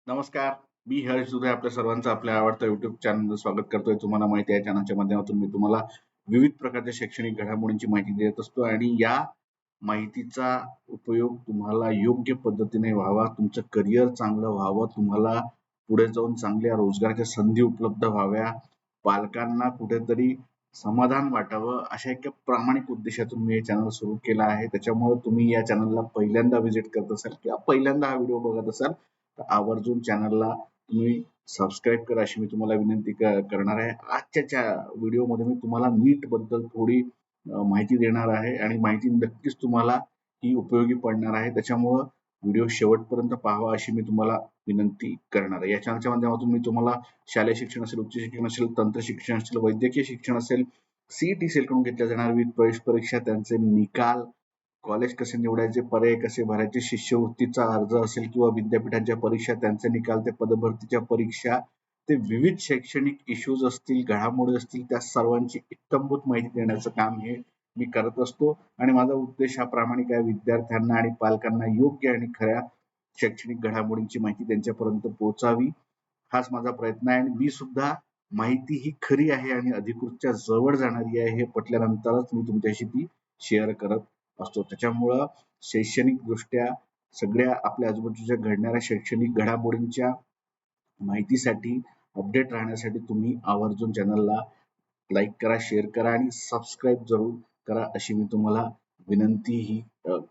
नमस्कार. मी हर्ष दुधे आपल्या सर्वांचं आपल्या आवडत्या YouTube चॅनलमध्ये स्वागत करतोय. तुम्हाला माहिती आहे चॅनलच्या माध्यमातून मी तुम्हाला विविध प्रकारच्या शैक्षणिक घडामोडींची माहिती देत असतो आणि या माहितीचा उपयोग तुम्हाला योग्य पद्धतीने व्हावा, तुमचं करिअर चांगलं व्हावं, तुम्हाला पुढे जाऊन चांगल्या रोजगाराच्या संधी उपलब्ध व्हाव्या, पालकांना कुठेतरी समाधान वाटावं, अशा एका प्रामाणिक उद्देशातून मी हे चॅनल सुरू केलं आहे. त्याच्यामुळे तुम्ही या चॅनलला पहिल्यांदा व्हिजिट करत असाल किंवा पहिल्यांदा हा व्हिडिओ बघत असाल तर आवर्जून चॅनलला तुम्ही सबस्क्राईब करा अशी मी तुम्हाला विनंती करणार आहे. आजच्या व्हिडिओमध्ये मी तुम्हाला नीट बद्दल थोडी माहिती देणार आहे आणि माहिती नक्कीच तुम्हाला ही उपयोगी पडणार आहे. त्याच्यामुळं व्हिडिओ शेवटपर्यंत पाहावा अशी मी तुम्हाला विनंती करणार आहे. या चॅनलच्या माध्यमातून मी तुम्हाला शालेय शिक्षण असेल, उच्च शिक्षण असेल, तंत्र शिक्षण असेल, वैद्यकीय शिक्षण असेल, सीईटी सेल कडून घेतल्या जाणाऱ्या विविध प्रवेश परीक्षा, त्यांचे निकाल, कॉलेज कसे निवडायचे, पर्याय कसे भरायचे, शिष्यवृत्तीचा अर्ज असेल किंवा विद्यापीठांच्या परीक्षा, त्यांचे निकाल, ते पदभरतीच्या परीक्षा, ते विविध शैक्षणिक इश्यूज असतील, घडामोडी असतील, त्या सर्वांची इत्थंभूत माहिती देण्याचं काम हे मी करत असतो आणि माझा उद्देश हा प्रामाणिक आहे. विद्यार्थ्यांना आणि पालकांना योग्य आणि खऱ्या शैक्षणिक घडामोडींची माहिती त्यांच्यापर्यंत पोहोचावी, हाच माझा प्रयत्न आहे. आणि मी सुद्धा माहिती ही खरी आहे आणि अधिकृतच्या जवळ जाणारी आहे हे पटल्यानंतरच मी तुमच्याशी ती शेअर करत असतो. त्याच्यामुळं शैक्षणिक दृष्ट्या सगळ्या आपल्या आजूबाजूच्या घडणाऱ्या शैक्षणिक घडामोडींच्या माहितीसाठी, अपडेट राहण्यासाठी तुम्ही आवर्जून चॅनलला लाईक करा, शेअर करा आणि सबस्क्राईब जरूर करा अशी मी तुम्हाला विनंती ही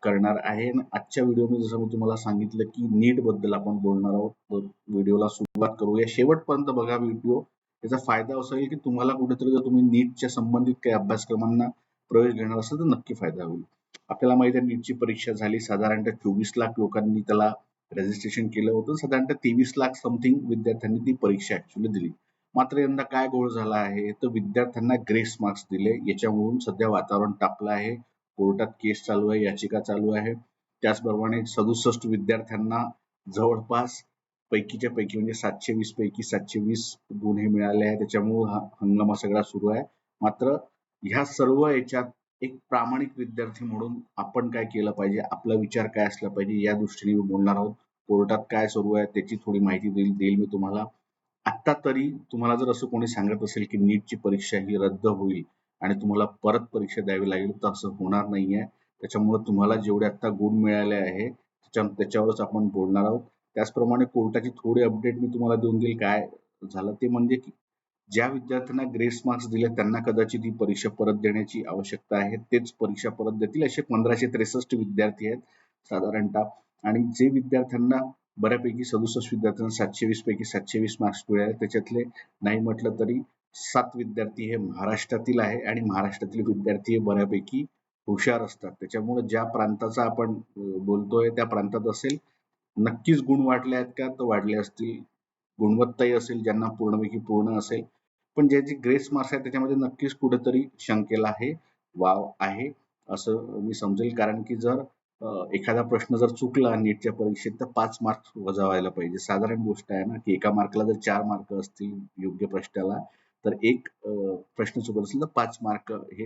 करणार आहे. आजच्या व्हिडिओमध्ये जसं मी तुम्हाला सांगितलं की नीट बद्दल आपण बोलणार आहोत. तर व्हिडिओला सुरुवात करूया. शेवटपर्यंत बघा व्हिडिओ. त्याचा फायदा असा होईल की तुम्हाला कुठेतरी जर तुम्ही नीटच्या संबंधित काही अभ्यासक्रमांना प्रवेश घेणार असेल तर नक्की फायदा होईल. आपल्याला माहिती आहे नीटची परीक्षा झाली. साधारणतः 24 लाख लोकांनी त्याला रजिस्ट्रेशन केलं होतं. साधारणतः 23 लाख समथिंग विद्यार्थ्यांनी ती परीक्षा ऍक्च्युअली दिली. मात्र यंदा काय घोळ झाला आहे तर विद्यार्थ्यांना ग्रेस मार्क्स दिले. याच्यावरून सध्या वातावरण तापलं आहे. कोर्टात केस चालू आहे, याचिका चालू आहे. त्याचप्रमाणे 67 विद्यार्थ्यांना जवळपास पैकीच्या पैकी म्हणजे 720 पैकी 720 गुण हे मिळाले आहेत. त्याच्यामुळे हा हंगामा सगळा सुरू आहे. मात्र ह्या सर्व याच्यात एक प्रामाणिक विद्यार्थी म्हणून आपण काय केलं पाहिजे, आपला विचार काय असला पाहिजे, या दृष्टीने मी बोलणार आहोत. कोर्टात काय सुरू आहे त्याची थोडी माहिती देईल मी तुम्हाला. आत्ता तरी तुम्हाला जर असं कोणी सांगत असेल की नीटची परीक्षा ही रद्द होईल आणि तुम्हाला परत परीक्षा द्यावी लागेल तर असं होणार नाहीये. त्याच्यामुळे तुम्हाला जेवढे आता गुण मिळाले आहे त्याच्यावरच आपण बोलणार आहोत. त्याचप्रमाणे कोर्टाची थोडी अपडेट मी तुम्हाला देऊन देईल. काय झालं ते म्हणजे की ज्या विद्यार्थ्यांना ग्रेस मार्क्स दिले त्यांना कदाचित ही परीक्षा परत देण्याची आवश्यकता आहे. तेच परीक्षा परत देतील. असे 1563 विद्यार्थी आहेत साधारणतः. आणि जे विद्यार्थ्यांना बऱ्यापैकी 67 विद्यार्थ्यांना 720 पैकी 720 मार्क्स मिळाले त्याच्यातले नाही म्हटलं तरी 7 विद्यार्थी हे महाराष्ट्रातील आहे आणि महाराष्ट्रातील विद्यार्थी हे बऱ्यापैकी हुशार असतात. त्याच्यामुळे ज्या प्रांताचा आपण बोलतोय त्या प्रांतात असेल नक्कीच गुण वाढले आहेत का तर वाढले असतील. गुणवत्ताही असेल ज्यांना पूर्णपैकी पूर्ण असेल. पण ज्याचे ग्रेस मार्क्स आहेत त्याच्यामध्ये नक्कीच कुठेतरी शंकेला हे वाव आहे असं मी समजेल. कारण की जर एखादा प्रश्न जर चुकला नीटच्या परीक्षेत तर 5 मार्क्स वजा व्हायला पाहिजे. साधारण गोष्ट आहे ना की एका मार्कला जर 4 मार्क असतील योग्य प्रश्नाला तर एक प्रश्न चुकत असेल तर 5 मार्क हे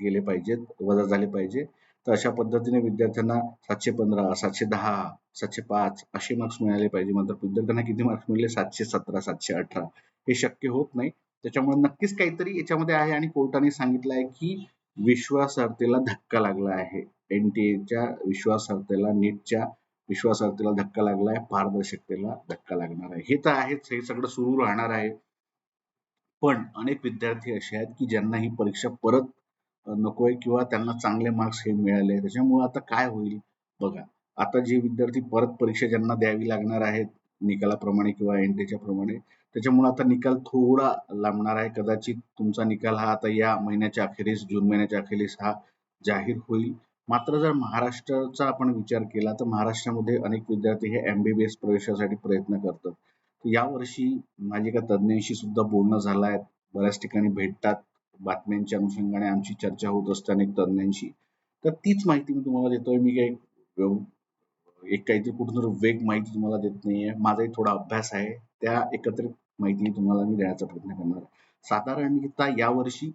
गेले पाहिजेत, वजा झाले पाहिजे. तर अशा पद्धतीने विद्यार्थ्यांना 715, 710, 705 असे मार्क्स मिळाले पाहिजे. मात्र विद्यार्थ्यांना किती मार्क्स मिळाले? 717, 718. हे शक्य होत नाही. त्याच्यामुळे नक्कीच काहीतरी याच्यामध्ये आहे आणि कोर्टाने सांगितलं आहे की विश्वासार्हतेला धक्का लागला आहे. एनटीएच्या विश्वासार्हतेला, नीटच्या विश्वासार्हतेला धक्का लागला आहे, पारदर्शकतेला धक्का लागणार आहे. हे तर आहेच, हे सगळं सुरू राहणार आहे. पण अनेक विद्यार्थी असे आहेत की ज्यांना ही परीक्षा परत नकोय किंवा त्यांना चांगले मार्क्स हे मिळाले. त्याच्यामुळे आता काय होईल बघा. आता जे विद्यार्थी परत परीक्षा ज्यांना द्यावी लागणार आहेत निकालाप्रमाणे किंवा एनटीएच्या प्रमाणे त्याच्यामुळे आता निकाल थोडा लांबणार आहे. कदाचित तुमचा निकाल हा आता या महिन्याच्या अखेरीस, जून महिन्याच्या अखेरीस हा जाहीर होईल. मात्र जर महाराष्ट्राचा आपण विचार केला तर महाराष्ट्रामध्ये अनेक विद्यार्थी हे MBBS प्रवेशासाठी प्रयत्न करतात. यावर्षी माझे एका तज्ज्ञांशी सुद्धा बोलणं झालं आहे. बऱ्याच ठिकाणी भेटतात. बातम्यांच्या अनुषंगाने आमची चर्चा होत असते अनेक तज्ज्ञांशी. तर तीच माहिती मी तुम्हाला देतोय. मी काही एक काहीतरी कुठून वेग माहिती तुम्हाला देत नाहीये. माझाही थोडा अभ्यास आहे. त्या एकत्रित माहिती तुम्हाला मी देण्याचा प्रयत्न करणार आहे. साधारणतः यावर्षी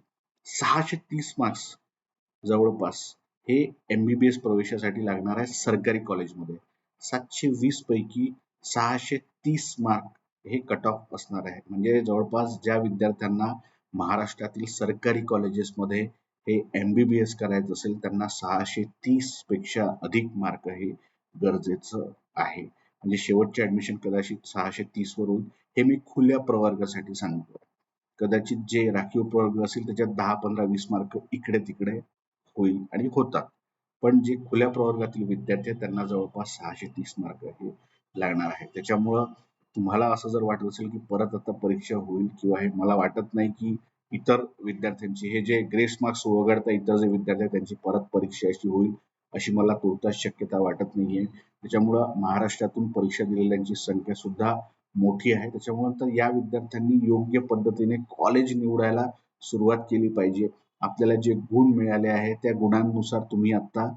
630 मार्क्स जवळपास हे MBBS प्रवेशासाठी लागणार आहे सरकारी कॉलेजमध्ये. 720 पैकी 630 मार्क हे कट ऑफ असणार आहे. म्हणजे जवळपास ज्या विद्यार्थ्यांना महाराष्ट्रातील सरकारी कॉलेजेसमध्ये हे MBBS करायचं असेल त्यांना 630 पेक्षा अधिक मार्क हे गरजेचं आहे. म्हणजे शेवटचे ऍडमिशन कदाचित 630 वरून, हे मी खुल्या प्रवर्गासाठी सांगतो. कदाचित जे राखीव प्रवर्ग असेल त्याच्यात 10, 15, 20 मार्क इकडे तिकडे होईल आणि होतात. पण जे खुल्या प्रवर्गातील विद्यार्थी आहेत त्यांना जवळपास 630 मार्क हे लागणार आहे. त्याच्यामुळं तुम्हाला असं जर वाटत असेल की परत आता परीक्षा होईल किंवा हे, मला वाटत नाही की इतर विद्यार्थ्यांची हे जे ग्रेस मार्क्स वगळता इतर जे विद्यार्थी आहेत त्यांची परत परीक्षा अशी होईल अशी मला तुर्तास शक्यता वाटत नाहीये. त्याच्यामुळं महाराष्ट्रातून परीक्षा दिलेल्यांची संख्या सुद्धा मोठी आहे. त्याच्यामुळे तर या विद्यार्थ्यांनी योग्य पद्धतीने कॉलेज निवडायला सुरुवात केली पाहिजे. आपल्याला जे गुण मिळाले आहेत त्या गुणांनुसार तुम्ही आता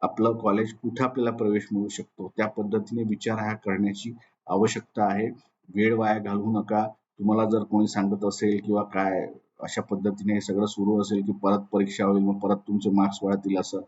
आपलं कॉलेज कुठे आपल्याला प्रवेश मिळू शकतो त्या पद्धतीने विचार हा करण्याची आवश्यकता आहे. वेळ वाया घालवू नका. तुम्हाला जर कोणी सांगत असेल किंवा काय अशा पद्धतीने हे सगळं सुरू असेल की परत परीक्षा होईल मग परत तुमचे मार्क्स वाढतील, असं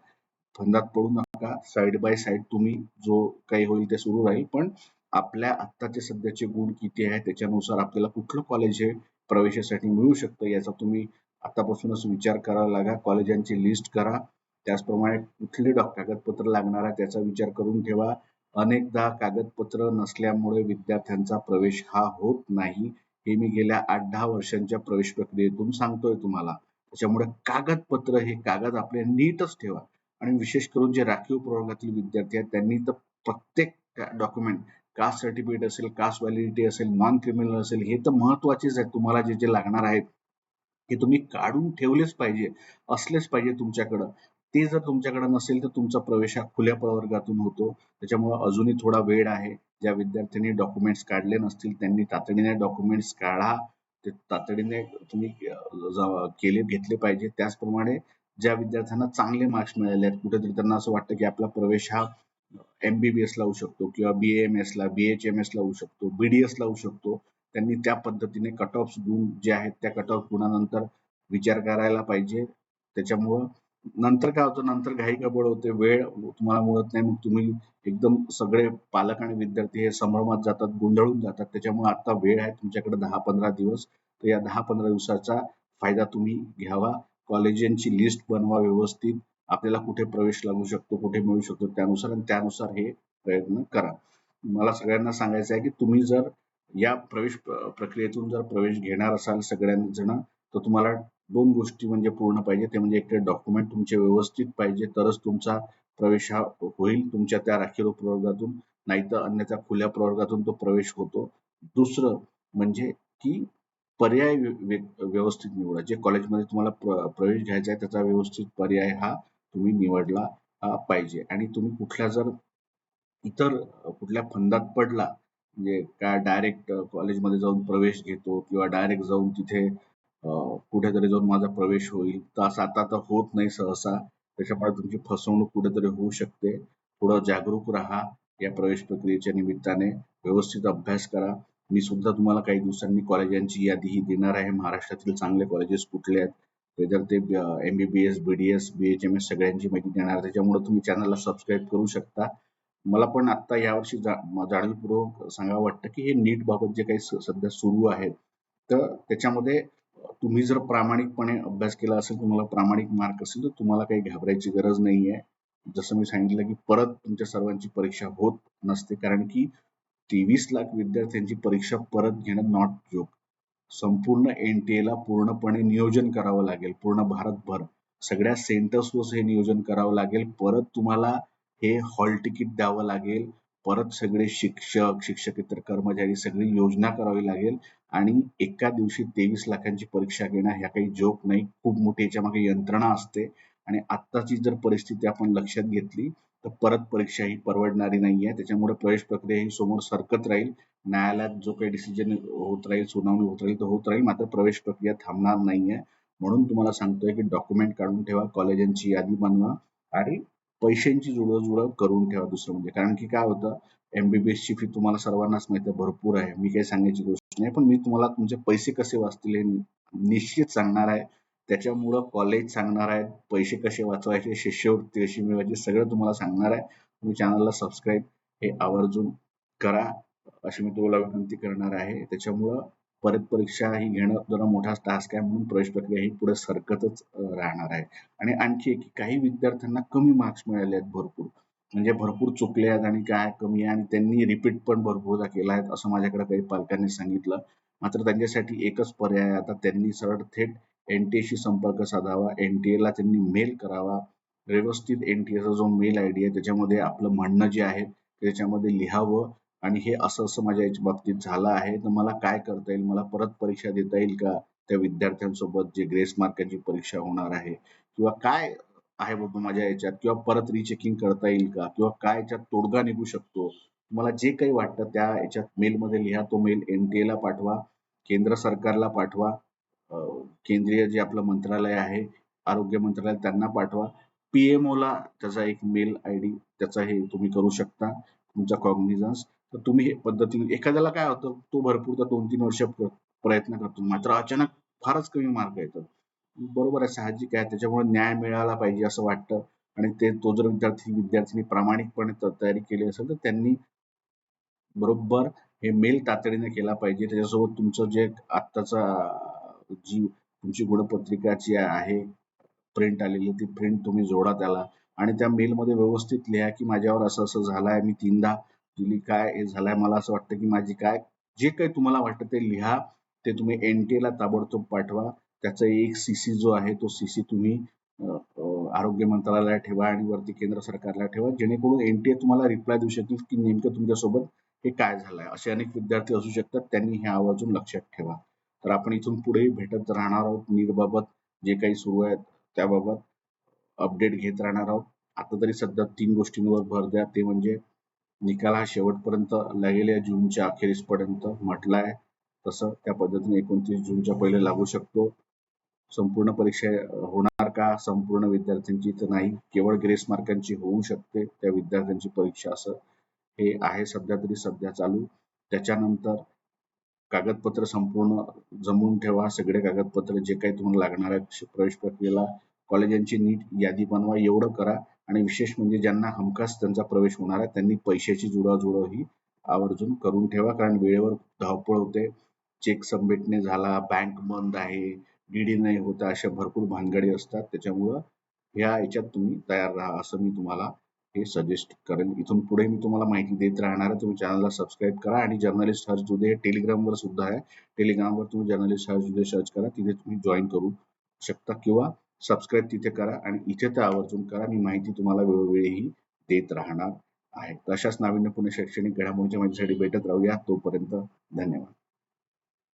फंदात पडू नका. साईड बाय साईड तुम्ही जो काही होईल ते सुरू राहील. पण आपल्या आत्ताचे सध्याचे गुण किती आहेत त्याच्यानुसार आपल्याला कुठलं कॉलेज हे प्रवेशासाठी मिळू शकतं याचा तुम्ही आतापासूनच विचार करावा लागा. कॉलेजांची लिस्ट करा. त्याचप्रमाणे कुठले कागदपत्र लागणार आहे त्याचा विचार करून ठेवा. अनेकदा कागदपत्र नसल्यामुळे विद्यार्थ्यांचा प्रवेश हा होत नाही. हे मी गेल्या 8-10 वर्षांच्या प्रवेश प्रक्रियेतून सांगतोय तुम्हाला. त्याच्यामुळे कागदपत्र हे कागद आपले नीटच ठेवा. आणि विशेष करून जे राखीव प्रवर्गातील विद्यार्थी आहेत त्यांनी तर प्रत्येक डॉक्युमेंट, कास्ट सर्टिफिकेट असेल, कास्ट व्हॅलिडिटी असेल, नॉन क्रिमिनल असेल, हे तर महत्वाचेच आहेत. तुम्हाला जे जे लागणार आहेत हे तुम्ही काढून ठेवलेच पाहिजे, असलेच पाहिजे तुमच्याकडं. ते जर तुमच्याकडे नसेल तर तुमचा प्रवेश हा खुल्या प्रवर्गातून होतो. त्याच्यामुळे अजूनही थोडा वेळ आहे. ज्या विद्यार्थ्यांनी डॉक्युमेंट्स काढले नसतील त्यांनी तातडीने डॉक्युमेंट्स काढा. ते तातडीने तुम्ही घेतले पाहिजे. त्याचप्रमाणे ज्या विद्यार्थ्यांना चांगले मार्क्स मिळाले आहेत, कुठेतरी त्यांना असं वाटतं की आपला प्रवेश हा MBBS ला होऊ शकतो किंवा BAMS ला, BHMS ला होऊ शकतो, BDS ला होऊ शकतो. त्यांनी त्या पद्धतीने कट ऑफ गुण जे आहेत त्या कट ऑफ गुणानंतर विचार करायला पाहिजे. त्याच्यामुळं नंतर काय होतं, नंतर घाई गडबड होते, वेळ तुम्हाला मिळत नाही. मग तुम्ही एकदम सगळे पालक आणि विद्यार्थी हे संभ्रमात जातात, गोंधळून जातात. त्याच्यामुळे आता वेळ आहे तुमच्याकडे 10-15 दिवस. तर या 10-15 दिवसाचा फायदा तुम्ही घ्यावा. कॉलेजांची लिस्ट बनवा व्यवस्थित. आपल्याला कुठे प्रवेश लागू शकतो, कुठे मिळू शकतो त्यानुसार, आणि त्यानुसार हे प्रयत्न करा. मला सगळ्यांना सांगायचं आहे की तुम्ही जर या प्रवेश प्रक्रियेतून जर प्रवेश घेणार असाल सगळ्यांजण, तर तुम्हाला 2 गोष्टी म्हणजे पूर्ण पाहिजे. ते म्हणजे एक डॉक्युमेंट तुमचे व्यवस्थित पाहिजे, तरच तुमचा प्रवेश हा होईल तुमच्या त्या राखीव प्रवर्गातून. नाहीतर अन्यथा खुल्या प्रवर्गातून तो प्रवेश होतो. दुसरं म्हणजे की पर्याय व्यवस्थित निवडा. जे कॉलेजमध्ये तुम्हाला प्रवेश घ्यायचा आहे त्याचा व्यवस्थित पर्याय हा तुम्ही निवडला पाहिजे. आणि तुम्ही कुठल्या जर इतर कुठल्या फंदात पडला, म्हणजे काय डायरेक्ट कॉलेजमध्ये जाऊन प्रवेश घेतो किंवा डायरेक्ट जाऊन तिथे कुठेतरी जाऊन माझा प्रवेश होईल, तर असं आता तर होत नाही सहसा. त्याच्यामुळे तुमची फसवणूक कुठेतरी होऊ शकते. थोडं जागरूक राहा या प्रवेश प्रक्रियेच्या निमित्ताने. व्यवस्थित अभ्यास करा. मी सुद्धा तुम्हाला काही दिवसांनी कॉलेजांची यादी ही देणार आहे. महाराष्ट्रातील चांगले कॉलेजेस कुठले आहेत, वेदर ते MBBS, BDS, BHMS सगळ्यांची माहिती देणार. त्याच्यामुळे तुम्ही चॅनलला सबस्क्राईब करू शकता. मला पण आता यावर्षी जाणीवपूर्वक सांगावं वाटतं की हे नीट बाबत जे काही सध्या सुरू आहे, तर त्याच्यामध्ये तुम्ही जर प्रामाणिकपणे अभ्यास केला असेल, तुम्हाला प्रामाणिक मार्क असेल, तर तुम्हाला काही घाबरायची गरज नाहीये. जसं मी सांगितलं की परत तुमच्या सर्वांची परीक्षा होत नसते, कारण की 23 लाख विद्यार्थ्यांची परीक्षा परत घेणं नॉट जोक. संपूर्ण NTA ला पूर्णपणे नियोजन करावं लागेल. पूर्ण भारतभर सगळ्या सेंटर्सवर हे नियोजन करावं लागेल. परत तुम्हाला हे हॉल तिकीट द्यावं लागेल. परत सगळे शिक्षक, शिक्षकेतर कर्मचारी सगळी योजना करावी लागेल. आणि एका दिवशी 23 लाखांची परीक्षा घेणं ह्या काही जोक नाही. खूप मोठी याच्यामागे यंत्रणा असते. आणि आत्ताची जर परिस्थिती आपण लक्षात घेतली तर परत परीक्षा ही परवडणारी नाहीये. त्याच्यामुळे प्रवेश प्रक्रिया ही समोर सरकत राहील. न्यायालयात जो काही डिसिजन होत राहील, सुनावणी होत राहील, तर होत राहील. मात्र प्रवेश प्रक्रिया थांबणार नाहीये. म्हणून तुम्हाला सांगतोय की डॉक्युमेंट काढून ठेवा, कॉलेजांची यादी बनवा आणि पैशांची जुळवाजुळव करून ठेवा. दुसरं म्हणजे, कारण की काय होतं, MBBS ची फी तुम्हाला सर्वांनाच माहिती आहे, भरपूर आहे. मी काही सांगायची गोष्ट नाही, पण मी तुम्हाला तुमचे पैसे कसे वाचतील हे निश्चित सांगणार आहे. त्याच्यामुळं कॉलेज सांगणार आहे, पैसे कसे वाचवायचे, शिष्यवृत्ती कशी मिळवायची, सगळं तुम्हाला सांगणार आहे. तुम्ही चॅनलला सबस्क्राईब हे आवर्जून करा अशी मी तुम्हाला विनंती करणार आहे. त्याच्यामुळं परत परीक्षा ही घेणं जरा मोठा टास्क आहे, म्हणून प्रवेश प्रक्रिया ही पुढे सरकतच राहणार आहे. आणि आणखी एक, काही विद्यार्थ्यांना कमी मार्क्स मिळाले आहेत भरपूर. म्हणजे भरपूर चुकले आहेत आणि काय कमी आहे आणि त्यांनी रिपीट पण भरपूरदा केला आहे, असं माझ्याकडे काही पालकांनी सांगितलं. मात्र त्यांच्यासाठी एकच पर्याय आहे, आता त्यांनी सरळ थेट NTA शी संपर्क साधावा. NTA ला त्यांनी मेल करावा. व्यवस्थित NTA चा जो मेल आयडी आहे त्याच्यामध्ये आपलं म्हणणं जे आहे त्याच्यामध्ये लिहावं आणि हे असं-असं माझ्या याच्या बाबतीत झालं आहे, तर मला काय करता येईल? मला परत परीक्षा देता येईल का? त्या विद्यार्थ्यांसोबत जे ग्रेस मार्काची परीक्षा होणार आहे किंवा काय आहे बाबा माझ्या याच्यात किंवा परत रिचेकिंग करता येईल का? किंवा काय याच्यात तोडगा निघू शकतो? तुम्हाला जे काही वाटतं त्या याच्यात मेलमध्ये लिहा. तो मेल NTA ला पाठवा, केंद्र सरकारला पाठवा, केंद्रीय जे आपलं मंत्रालय आहे, आरोग्य मंत्रालय त्यांना पाठवा. PMO ला त्याचा एक मेल आयडी त्याचा हे तुम्ही करू शकता, तुमचा कॉग्निझन्स. तर तुम्ही हे पद्धतीने एखाद्याला काय होतं, तो भरपूरदा 2-3 वर्ष प्रयत्न करतो, मात्र अचानक फारच कमी मार्क येतात. बरोबर आहे, साहजिक आहे. त्याच्यामुळे न्याय मिळाला पाहिजे असं वाटतं आणि तो जर विद्यार्थिनी प्रामाणिकपणे तयारी केली असेल, तर त्यांनी बरोबर हे मेल तातडीने केला पाहिजे. त्याच्यासोबत तुमचं जे आत्ताचा जी तुमची गुणपत्रिका जी आहे प्रिंट आलेली, ती प्रिंट तुम्ही जोडा त्याला आणि त्या मेलमध्ये व्यवस्थित लिहा, की माझ्यावर असं-असं झालंय, मी 3दा दिली, काय हे झालंय, मला असं वाटतं की माझी काय जे काही तुम्हाला वाटतं ते लिहा. ते तुम्ही NTA ला ताबडतोब पाठवा. त्याचा एक CC जो आहे तो CC तुम्ही अ, अ, आरोग्य मंत्रालयाला ठेवा आणि वरती केंद्र सरकारला ठेवा, जेणेकरून NTA तुम्हाला रिप्लाय देऊ शकेल, की नेमकं तुमच्यासोबत हे काय झालंय. असे अनेक विद्यार्थी असू शकतात, त्यांनी हे आवर्जून लक्षात ठेवा. तर आपण इथून पुढेही भेटत राहणार आहोत. नीटबाबत जे काही सुरू आहे त्याबाबत अपडेट घेत राहणार आहोत. आता तरी सध्या 3 गोष्टींवर भर द्या. ते म्हणजे निकाल हा शेवटपर्यंत लागेल या जूनच्या अखेरीसपर्यंत म्हटलंय. तसं त्या पद्धतीने 29 जूनच्या पहिले लागू शकतो. संपूर्ण परीक्षा होणार का? संपूर्ण विद्यार्थ्यांची तर नाही. केवळ ग्रेस मार्कांची होऊ शकते त्या विद्यार्थ्यांची परीक्षा, असं हे आहे सध्या चालू. त्याच्यानंतर कागदपत्र संपूर्ण जमवून ठेवा. सगळे कागदपत्र जे काही तुम्हाला लागणार आहेत प्रवेश प्रक्रियेला. कॉलेजांची नीट यादी बनवा. एवढं करा आणि विशेष म्हणजे ज्यांना हमखास त्यांचा प्रवेश होणार आहे त्यांनी पैशाची जुळवाजुळव ही आवर्जून करून ठेवा. कारण वेळेवर धावपळ होते. चेक सबमिट नाही झाला, बँक बंद आहे, DD नाही होत आहे, अशा भरपूर भानगडी असतात. त्याच्यामुळं ह्या ह्याच्यात तुम्ही तयार राहा असं मी तुम्हाला हे सजेस्ट करेन. इथून पुढे मी तुम्हाला माहिती देत राहणार आहे. तुम्ही चॅनलला सबस्क्राईब करा आणि जर्नलिस्ट हर्ष दुधे हे टेलिग्रामवर सुद्धा आहे. टेलिग्रामवर तुम्ही जर्नलिस्ट हर्ष दुधे सर्च करा. तिथे तुम्ही जॉईन करू शकता किंवा सबस्क्राईब तिथे करा आणि इथे तर आवर्जून करा. मी माहिती तुम्हाला वेळोवेळीही देत राहणार आहे. तर अशाच नाविन्यपूर्ण शैक्षणिक घडामोडींच्या माहितीसाठी भेटत राहूया. तोपर्यंत धन्यवाद.